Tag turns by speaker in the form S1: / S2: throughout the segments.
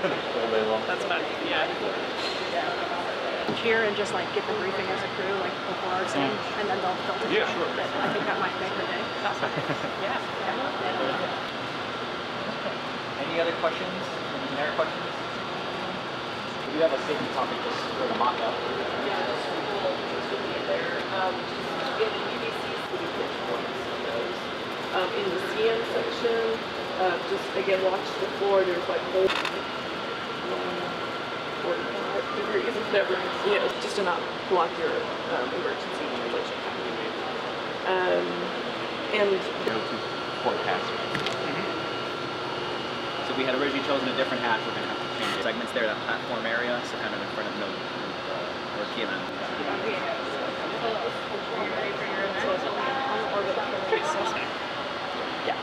S1: all day long.
S2: That's fun. Yeah.
S3: Here and just like get the briefing as a crew like before our scene, and then they'll take
S1: Yeah, sure.
S3: it. I think that might make her day.
S2: Awesome. Yeah.
S4: Any other questions? Any generic questions? We do have a safety topic just for the mock-up.
S5: Yeah, that's cool. There. In the UBC's city pitch points of those. In the CM section, just again watch the floor. There's like 45 degrees of never, just to not block your emergency translation time. And
S4: Go to forecast. So we had originally chosen a different hat. We're going to have to change segments there, that platform area, so kind of in front of no or Kieran.
S5: yeah.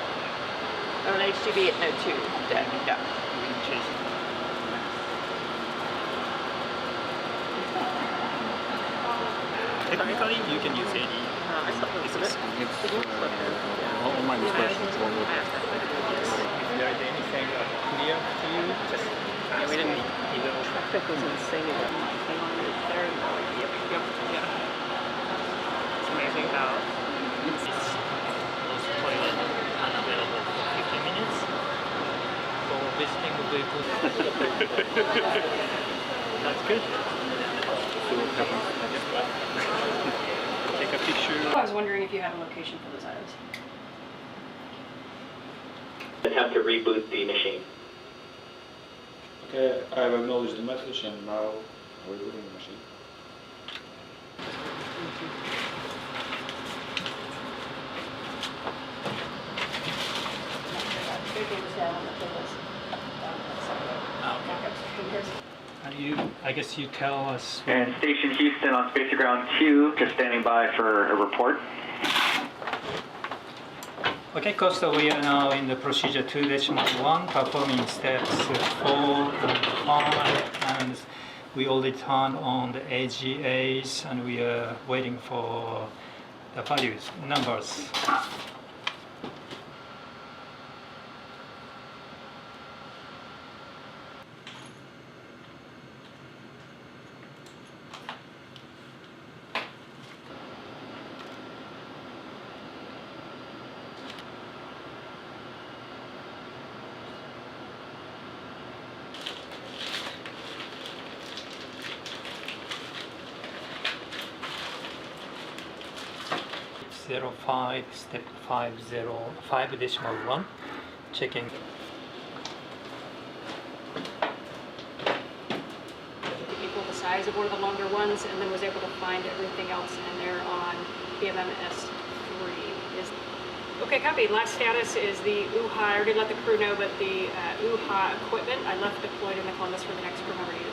S5: Oh, an HTV at no 2 deck. Yeah.
S2: Technically, you can use any.
S1: All my discussions were with
S2: If there is anything clear to you, just ask.
S5: we didn't.
S2: Either
S5: Traffic was insane. Hang on, it's there and they're like, yep.
S2: yeah. It's amazing how this was toilet unavailable for 15 minutes for visiting the vehicle. That's good. Take a picture.
S3: I was wondering if you had a location for those items.
S6: Attempt to reboot the machine.
S1: Okay, I have acknowledged the message and now we're rebooting the machine.
S2: I guess you tell us.
S6: And Station Houston on Space Ground 2, just standing by for a report.
S2: Okay, Costa, we are now in the procedure 2.1, performing steps 4 and 5, and we already turned on the AGAs, and we are waiting for the values, numbers. Zero 5, step 5.1, checking.
S3: Equal the size of one of the longer ones, and then was able to find everything else in there on BMMS 3. Okay, copy. Last status is the UHA. I already let the crew know, but the UHA equipment I left deployed in the Columbus for the next crew member to use.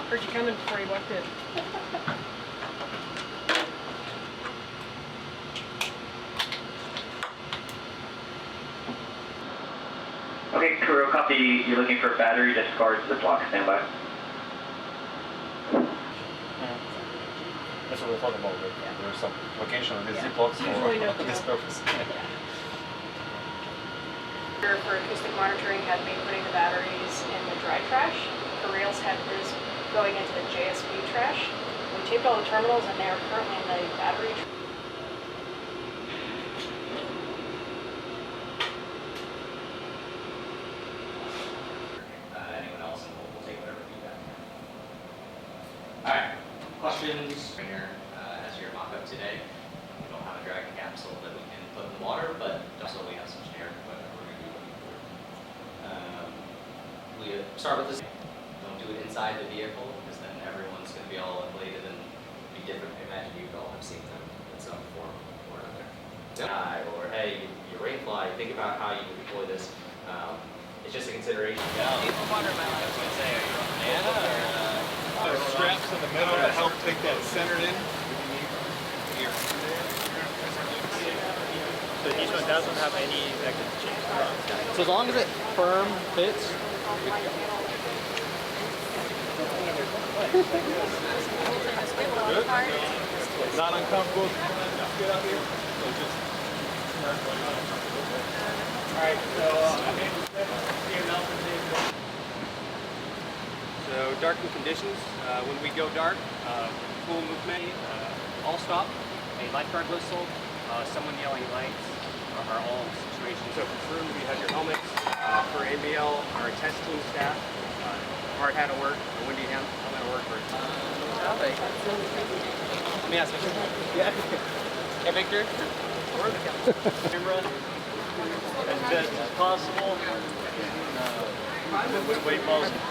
S3: Heard you coming before you walked in.
S6: Okay, crew, copy. You're looking for a battery discard to the block. Stand by.
S1: That's what we're talking about. There's some location on the ziplocs for this purpose.
S3: For acoustic monitoring had me putting the batteries in the dry trash. The rails had his going into the JSB trash. We taped all the terminals and they are currently in the battery trash.
S4: Anyone else, and we'll take whatever feedback. Alright, questions here as your mock-up today. We don't have a Dragon capsule that we can put in the water, but also we have some generic equipment we're going to be looking for. We start with this. Don't do it inside the vehicle, because then everyone's going to be all inflated and be different. Imagine you all have seen them in some form or another. Or hey, you rainfly, think about how you deploy this. It's just a consideration. Yeah.
S1: Straps in the middle to help take that centered in. Here.
S2: So this one doesn't have any change.
S4: So as long as it firm fits.
S1: Not uncomfortable. Get out here. So just.
S7: Alright, so So darkened conditions. When we go dark, full movement, all stop, a lifeguard whistle, someone yelling lights are all situations. So for crew, you have your helmets. For ABL, our test team staff, hard hat at work, or windy helmet at work. Let me ask you. Yeah. Hey, Victor. Camera as best as possible. Way possible.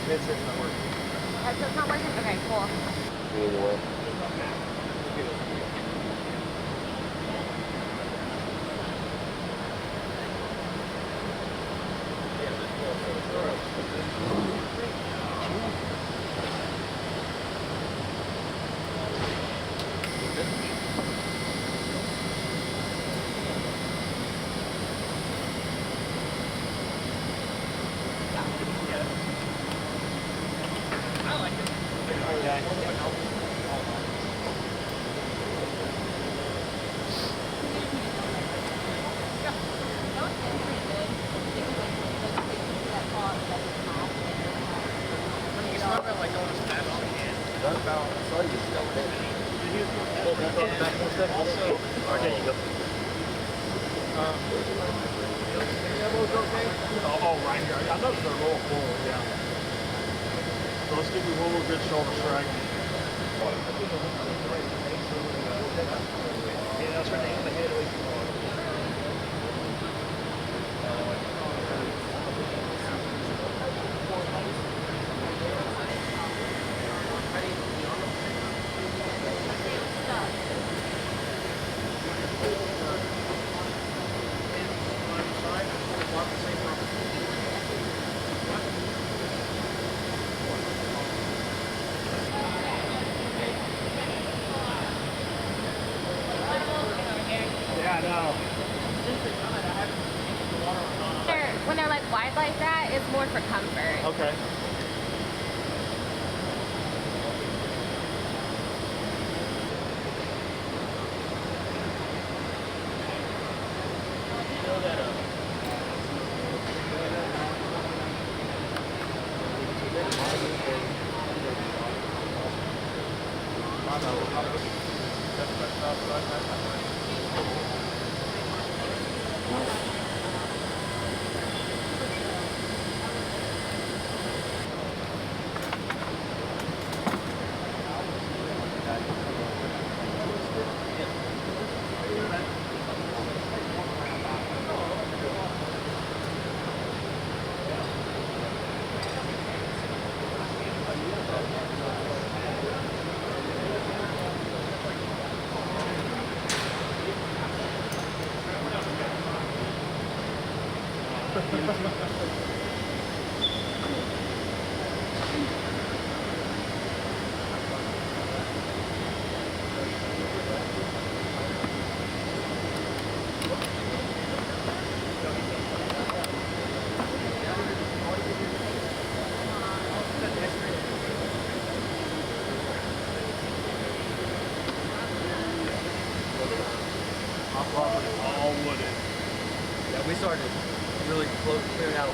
S8: Headset's not working? Okay, cool.
S1: Oh, right here. I noticed they're a little forward, yeah. So let's give you one more good shoulder strike. Yeah, that's right there. The head away from the
S8: for comfort.
S1: Okay. Our property is all wooded.
S4: Yeah, we started really clearing out.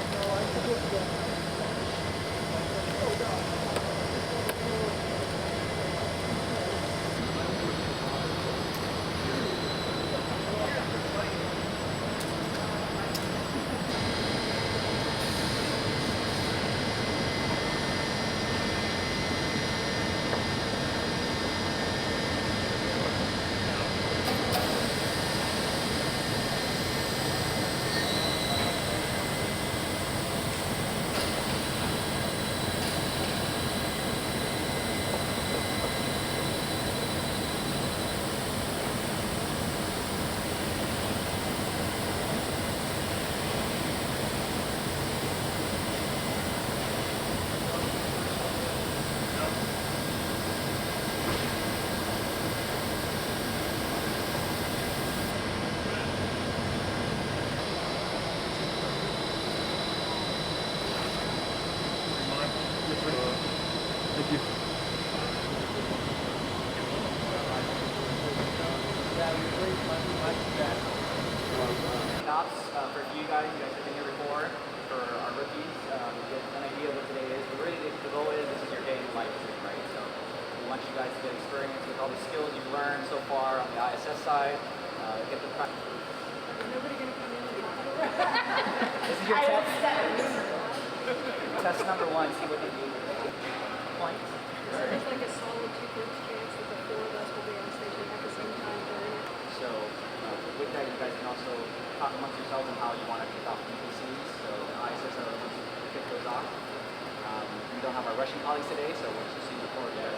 S1: Thank you.
S4: Stops for you guys have been here before. For our rookies, get an idea of what today is. But really, the goal is this is your day in life, right? So we want you guys to get experience with all the skills you've learned so far on the ISS side. Get the practice.
S3: Is nobody going to come in and talk about it?
S4: This is your test. Test number 1. See what you do. Points.
S3: So there's like a solid 2/3 chance that the 4 of us will be on station at the same time during it.
S4: So with that, you guys can also talk amongst yourselves on how you want to kick off PPCs. So ISS are the ones who kick those off. We don't have our Russian colleagues today, so we'll just see the floor there.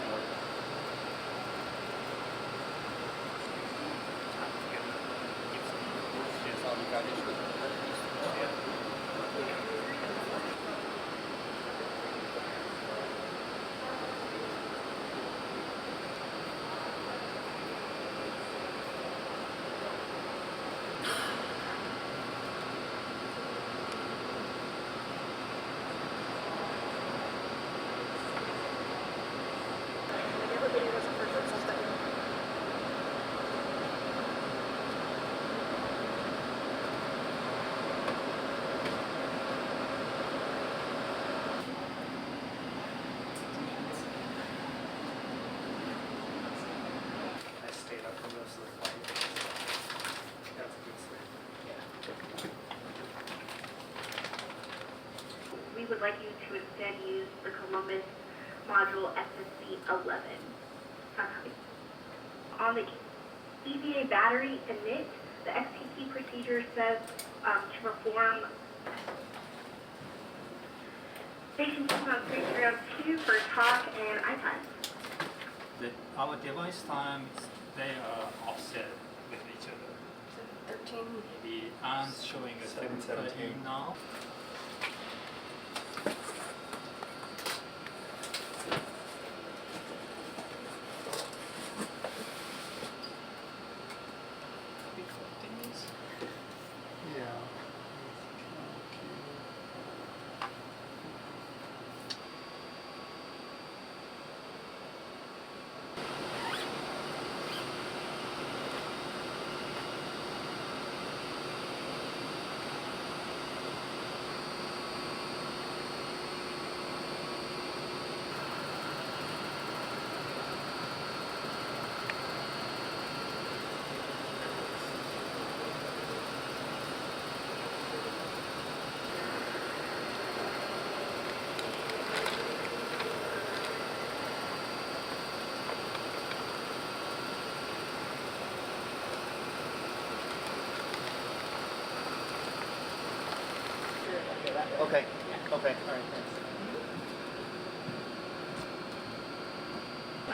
S3: Like everybody was the first person that
S7: I stayed up for most of the flight. That's a good sleep.
S9: We would like you to instead use the Columbus module SSC-11. On the EVA battery init, the XTP procedure says to perform station 2 on station ground 2 for talk and iPad.
S2: Our device times, they are offset with each other.
S8: 13.
S2: Maybe Anne's showing us 7:17 now.
S1: Yeah.
S3: that way.
S10: Okay.
S3: Yeah.
S10: Okay. All right. Thanks.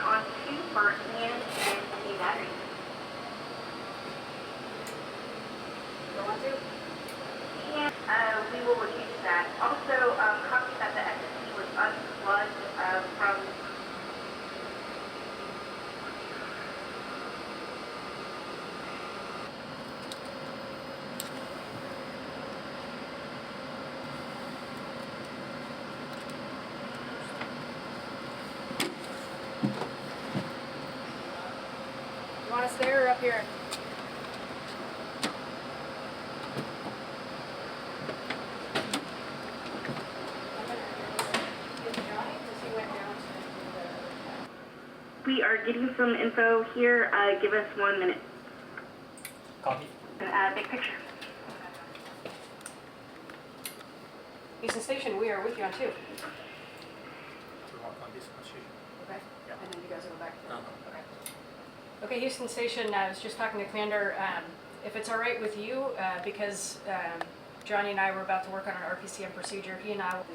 S9: On 2 for Ian and the battery.
S3: Go on to.
S9: And we will look into that. Also, copy that the SSD was unplugged from.
S3: You want us there or up here?
S9: We are getting some info here. Give us 1 minute.
S10: Copy.
S9: Big picture.
S3: Houston Station, we are with you on 2.
S10: To walk on this machine.
S3: Okay.
S10: Yeah.
S3: And then you guys will go back.
S10: Uh-huh.
S3: Okay. Okay, Houston Station, I was just talking to Commander. If it's all right with you, because Johnny and I were about to work on an RPCM procedure, he and I will.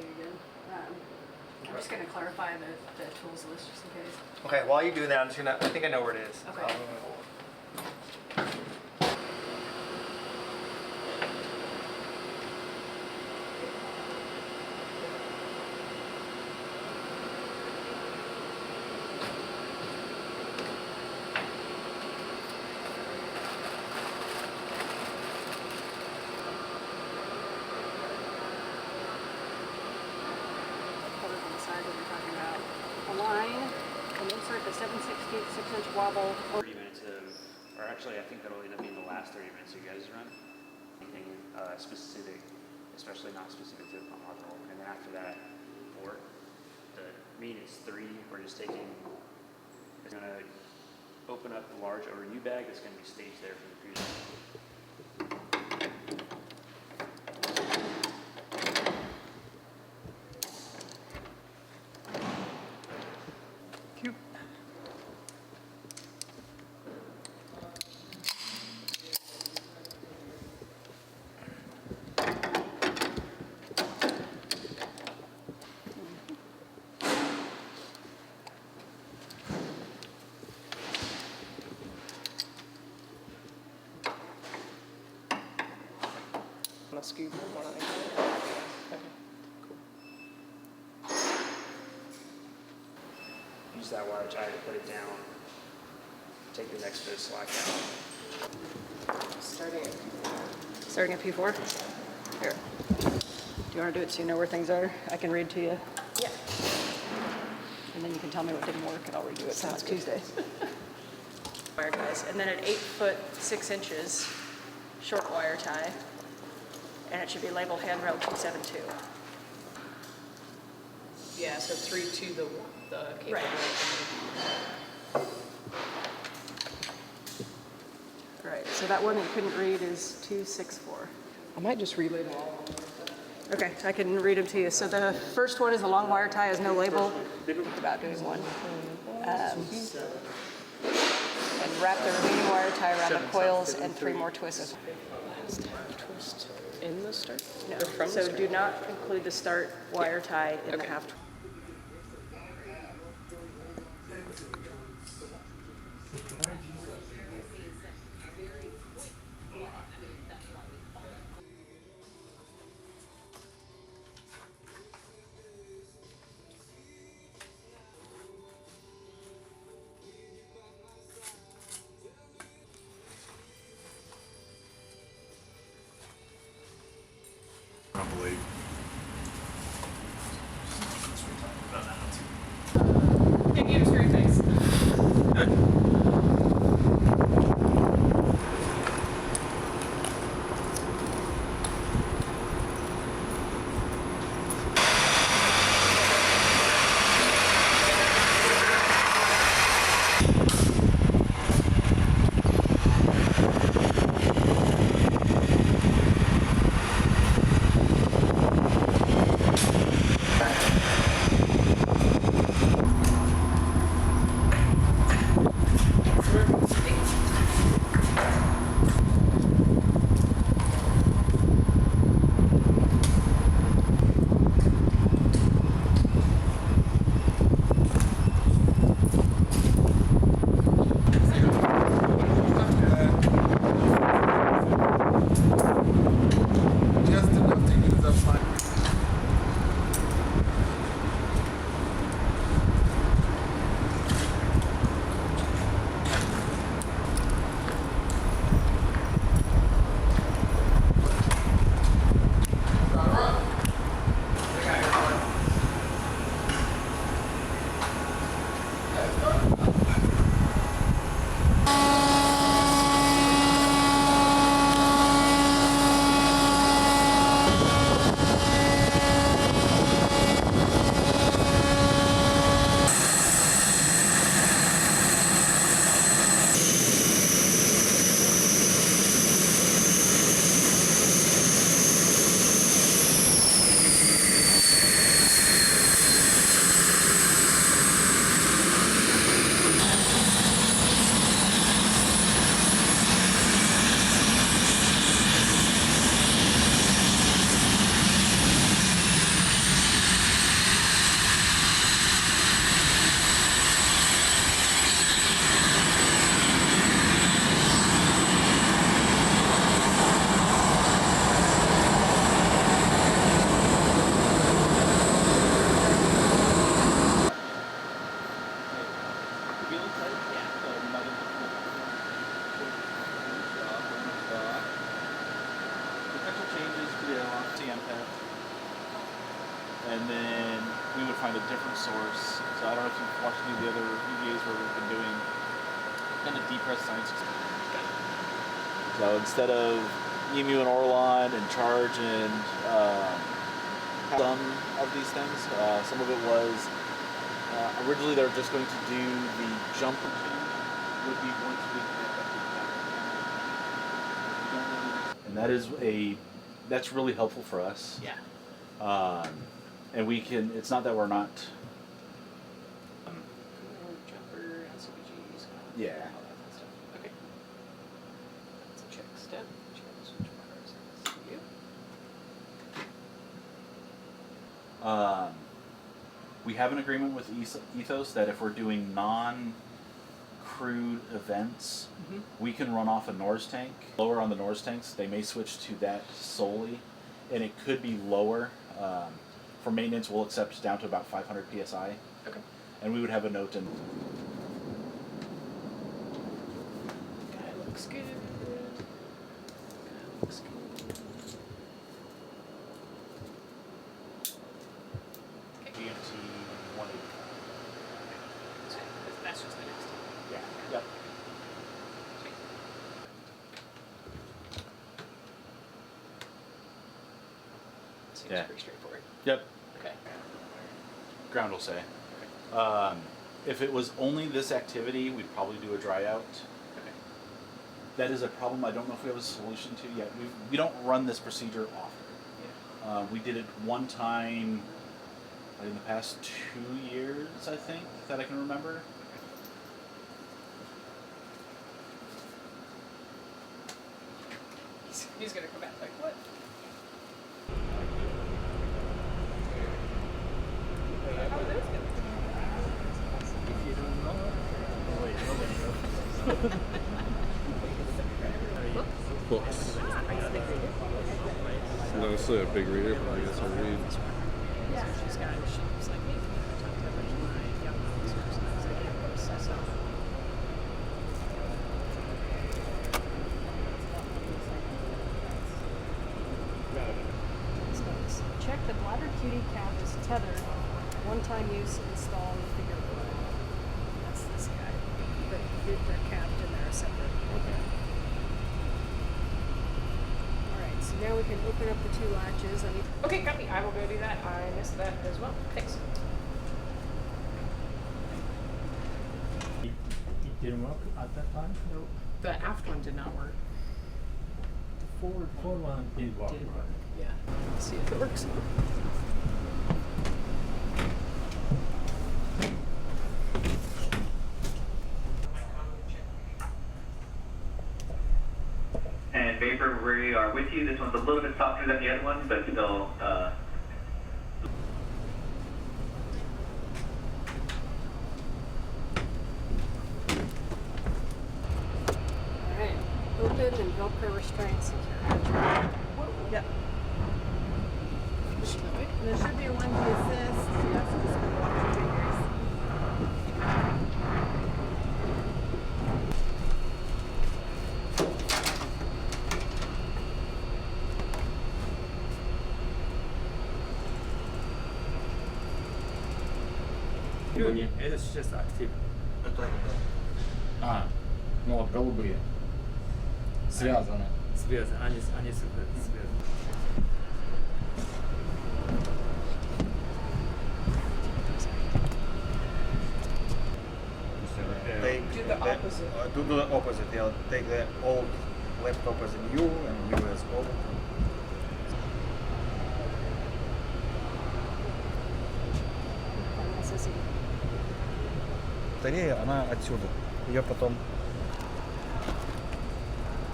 S3: I'm just going to clarify the tools list just in case.
S10: Okay. While you do that, I'm just gonna. I think I know where it is.
S3: Okay. Covered on the side that we're talking about. Align and insert the 7/16 6-inch wobble.
S11: 30 minutes or actually I think that'll end up being the last 30 minutes you guys run. Anything specific, especially not specific to the pump module. And then after that, 4. The mean is 3. We're just taking, it's going to open up the large ORU bag that's going to be staged there for the cruise.
S5: On a scoop or one of
S11: Use that wire tie to put it down. Take the next bit of slack out.
S3: Starting at P4? Here. Do you want to do it so you know where things are? I can read to you.
S5: Yeah.
S3: And then you can tell me what didn't work and I'll redo it. Sounds Tuesday. Wire ties. And then an 8 foot 6 inches short wire tie. And it should be labeled handrail 272.
S5: Yeah, so 3 to the cable.
S3: Right. Right, so that one you couldn't read is 264.
S5: I might just relabel all of them.
S3: Okay, I can read them to you. So the first one is a long wire tie, has no label. About doing one. And wrap the remaining wire tie around the coils and 3 more twists.
S5: Twist in the start?
S3: No,
S5: Or from the
S3: so
S5: start?
S3: do not include the start wire tie in the
S5: Okay.
S3: half.
S1: Probably.
S5: Yeah, give a straight face.
S12: and then we would find a different source. So I don't know if you've watched any of the other EVAs where we've been doing kind of depressed science. So instead of EMU and Orlon and Charge and some of these things, some of it was originally they were just going to do the jump would be once we and that's really helpful for us.
S4: Yeah.
S12: And we can, it's not that we're not
S4: Jumper, SVGs,
S12: yeah.
S4: all that fun stuff. Okay. That's a check step. Switch markers.
S12: We have an agreement with Ethos that if we're doing non-crewed events, we can run off a NORS tank. Lower on the NORS tanks, they may switch to that solely, and it could be lower. For maintenance, we'll accept down to about 500 psi.
S4: Okay.
S12: And we would have a note in.
S4: Guy looks good. Guy looks good.
S12: GMT 185.
S4: That's just the next one.
S12: Yeah. Yep.
S4: Seems
S12: Yeah.
S4: pretty straightforward.
S12: Yep.
S4: Okay.
S12: Ground will say. If it was only this activity, we'd probably do a dry out.
S4: Okay.
S12: That is a problem I don't know if we have a solution to yet. We don't run this procedure often.
S4: Yeah.
S12: We did it one time in the past 2 years, I think, that I can remember.
S4: He's gonna come back like, what? How are those gonna
S2: If you don't know, wait,
S13: Books. Not necessarily a big reader, but I guess I'll read.
S4: She's got issues like me.
S3: Check the bladder QD cap is tethered. One-time use, install the figure below. That's this guy. But they're capped and they're separate. Okay. Alright, so now we can open up the two latches.
S4: Okay, copy. I will go do that. I missed that as well. Thanks.
S2: it didn't work at that time? No.
S5: The aft one did not work.
S2: The forward one did work.
S5: Did
S2: right?
S5: work. Yeah. Let's see if it works.
S6: And Vapor, we are with you. This one's a little bit softer than the other one, but still.
S3: Alright, open and Velcro restraints secure.
S5: Yep.
S8: There should be one to assist. You have to just walk your fingers.
S2: Это сейчас актив.
S14: Ну вот голубые. Связаны.
S2: Связаны, они связаны.
S14: Do the opposite. Do the opposite. Yeah, take the old laptop as a new and new as old. Батарея, она отсюда. Ее потом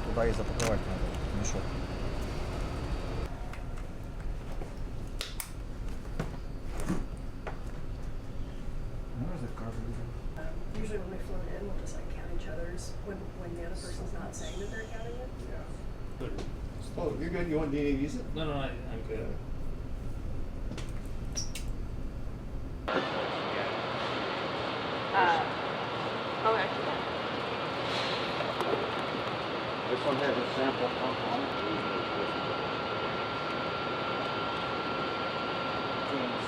S14: туда и запаковать надо, в мешок.
S3: Usually when we float in, we'll just like count each other's when the other person's not saying that they're counting it.
S13: Oh, you good? You want DNA visa?
S2: No, I'm good.
S5: Oh, actually, yeah.
S13: This one has a sample pump on it.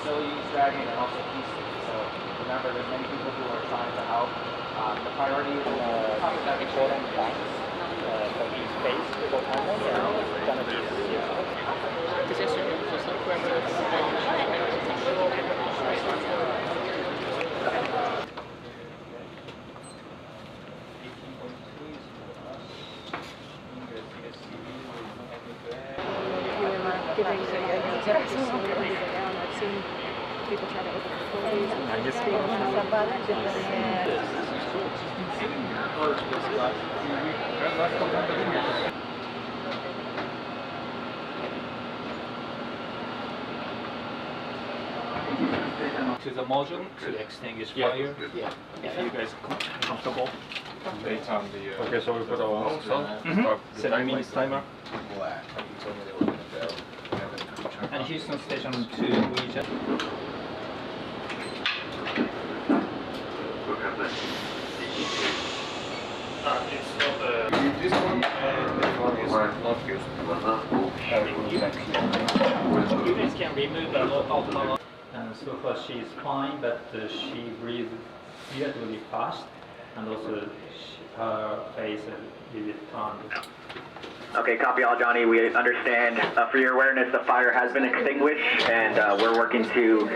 S15: still use Dragon and also Houston. So remember, there's many people who are trying to help. The priority is the quote on banks, but use space to go home and it's gonna be
S3: I've seen people try to open
S2: to the module to extinguish fire.
S15: Yeah.
S2: If you guys are comfortable.
S13: Okay, so we put our own
S2: Start 7 minutes timer. And Houston Station 2, we just...
S13: This one and this one is not used.
S2: You guys can remove the local power. And so far she is fine, but she breathes relatively fast, and also her face is a little bit turned.
S6: Okay, copy all, Johnny. We understand. For your awareness, the fire has been extinguished, and we're working to.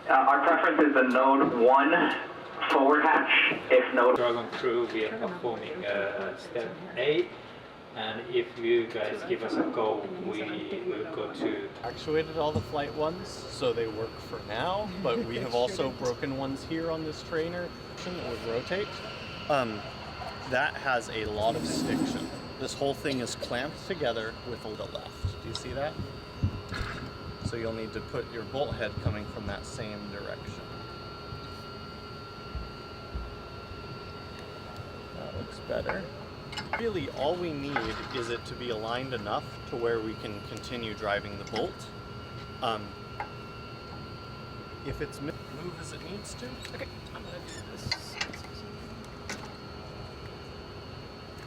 S6: Our preference is the node 1 forward hatch. If node
S2: Dragon crew, we are performing step 8, and if you guys give us a go, we will go to.
S16: Actuated all the flight ones, so they work for now, but we have also broken ones here on this trainer that would rotate. That has a lot of stiction. This whole thing is clamped together with a little left. Do you see that? So you'll need to put your bolt head coming from that same direction. That looks better. Really, all we need is it to be aligned enough to where we can continue driving the bolt. If it's move as it needs to. Okay, I'm gonna do this.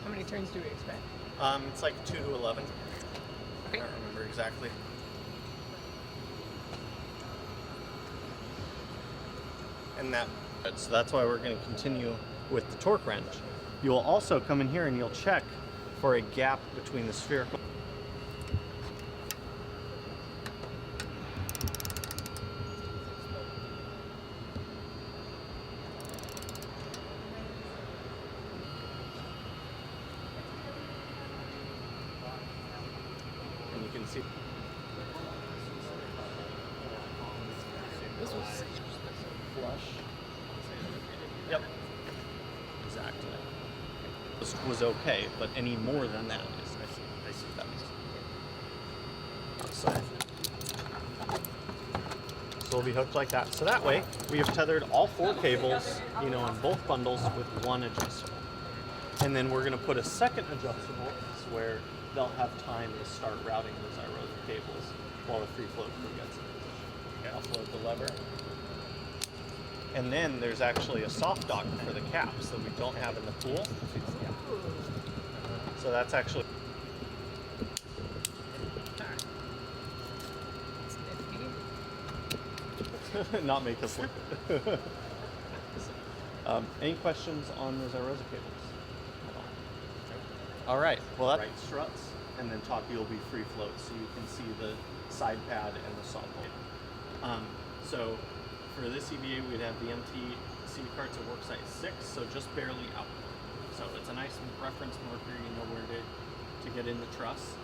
S8: How many turns do we expect?
S16: It's like 2 to 11.
S8: Okay.
S16: I don't remember exactly. And so that's why we're going to continue with the torque wrench. You'll also come in here and you'll check for a gap between the spherical. And you can see this was flush. Yep. Exactly. This was okay, but any more than that is I see that. So we'll be hooked like that. So that way we have tethered all 4 cables, you know, in both bundles with one adjustable. And then we're gonna put a second adjustable where they'll have time to start routing those iRosa cables while the free float crew gets in position. Offload the lever. And then there's actually a soft dock for the caps that we don't have in the pool. So that's actually not make us look good. Any questions on those iRosa cables? All right. Well, that's right struts, and then top you'll be free float, so you can see the side pad and the saw bolt. So for this EVA, we'd have the MT seat carts at work size 6, so just barely out. So it's a nice reference marker, you know where to get in the truss.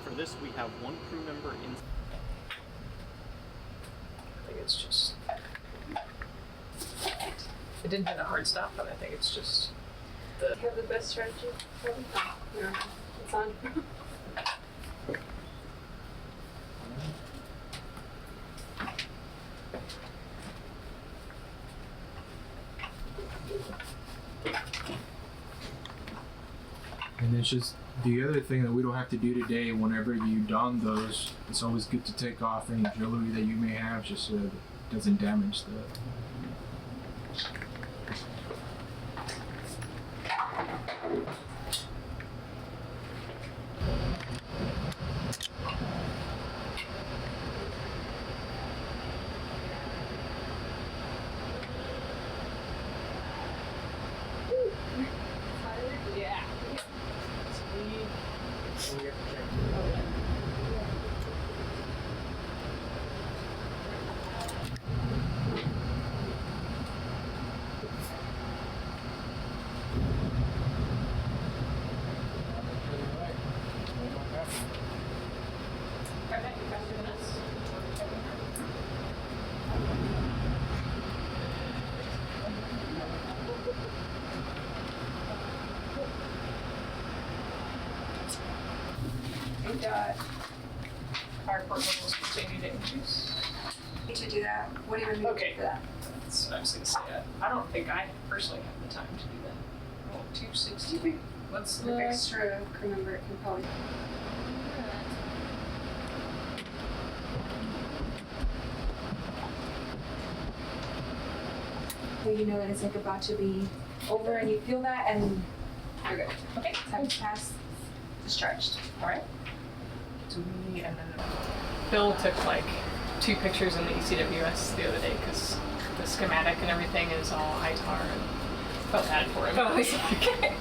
S16: For this, we have one crew member in.
S8: I think it's just. It didn't hit a hard stop, but I think it's just.
S3: Have the best strategy, probably. No, it's on.
S17: And it's just the other thing that we don't have to do today. Whenever you don those, it's always good to take off any jewelry that you may have, just so that it doesn't damage the.
S3: we've got fire port levels continue to increase.
S8: To do that, what do you remove
S3: Okay.
S8: for that?
S3: That's what I was gonna say. I don't think I personally have the time to do that. Oh, 260. What's
S8: The
S3: the
S8: extra crew member can probably. So you know that it's like about to be over and you feel that and you're good.
S3: Okay.
S8: Time to pass, discharged.
S3: All right. Do we, and then Bill took like 2 pictures in the ECWS the other day because the schematic and everything is all ITAR and felt bad for him. Oh, he's like,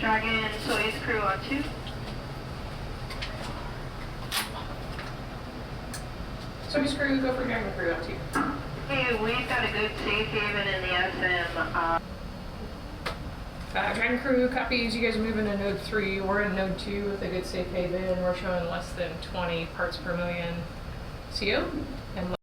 S9: Dragon, SpaceX Crew-10.
S3: So we screw, go for Dragon Crew up to you.
S9: Hey, we've got a good safe haven in the SM.
S3: Dragon Crew copies, you guys are moving to node 3. We're in node 2 with a good safe haven. We're showing less than 20 parts per million CO. And